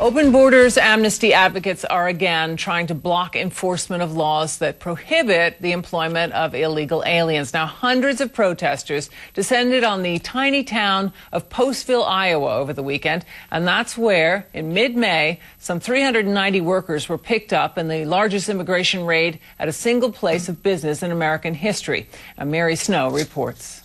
Open Borders Amnesty advocates are again trying to block enforcement of laws that prohibit the employment of illegal aliens. Now, hundreds of protesters descended on the tiny town of Postville, Iowa over the weekend, and that's where, in mid-May, some 390 workers were picked up in the largest immigration raid at a single place of business in American history. And Mary Snow reports.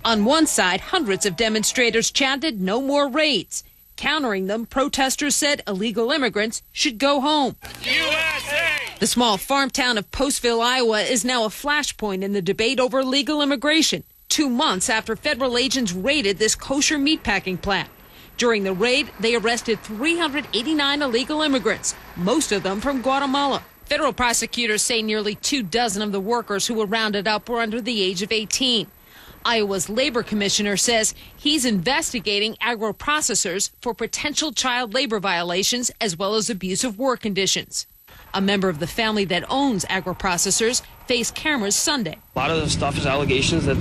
On one side, hundreds of demonstrators chanted no more raids. Countering them, protesters said illegal immigrants should go home. USA! The small farm town of Postville, Iowa is now a flashpoint in the debate over legal immigration, 2 months after federal agents raided this kosher meatpacking plant. During the raid, they arrested 389 illegal immigrants, most of them from Guatemala. Federal prosecutors say nearly 24 of the workers who were rounded up were under the age of 18. Iowa's labor commissioner says he's investigating agro-processors for potential child labor violations as well as abusive work conditions. A member of the family that owns agro-processors faced cameras Sunday. A lot of the stuff is allegations that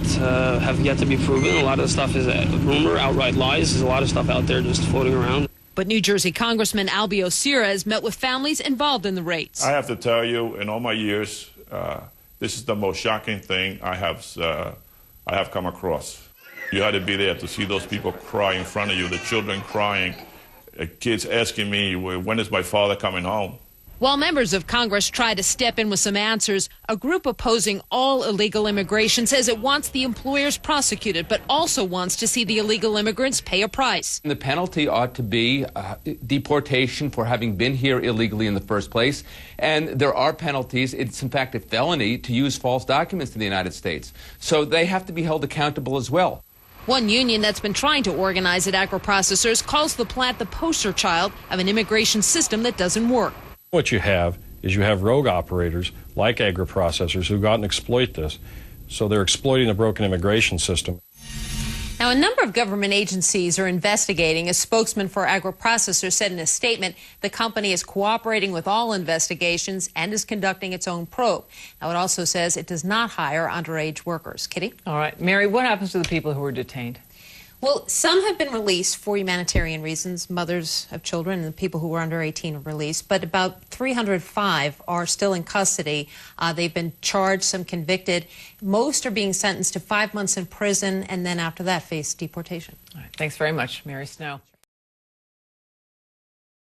have yet to be proven. A lot of the stuff is rumor, outright lies. There's a lot of stuff out there just floating around. But New Jersey Congressman Albio Sierra has met with families involved in the raids. I have to tell you, in all my years, this is the most shocking thing I have come across. You had to be there to see those people cry in front of you, the children crying, kids asking me, when is my father coming home? While members of Congress try to step in with some answers, a group opposing all illegal immigration says it wants the employers prosecuted, but also wants to see the illegal immigrants pay a price. The penalty ought to be deportation for having been here illegally in the first place. And there are penalties. It's, in fact, a felony to use false documents in the United States. So they have to be held accountable as well. One union that's been trying to organize at agro-processors calls the plant the poster child of an immigration system that doesn't work. What you have is you have rogue operators like agro-processors who go out and exploit this. So they're exploiting the broken immigration system. Now, a number of government agencies are investigating. A spokesman for agro-processors said in a statement the company is cooperating with all investigations and is conducting its own probe. Now, it also says it does not hire underage workers. Kitty? All right. Mary, what happens to the people who were detained? Well, some have been released for humanitarian reasons. Mothers of children and people who were under 18 are released. But about 305 are still in custody. They've been charged, some convicted. Most are being sentenced to 5 months in prison and then after that face deportation. All right. Thanks very much, Mary Snow.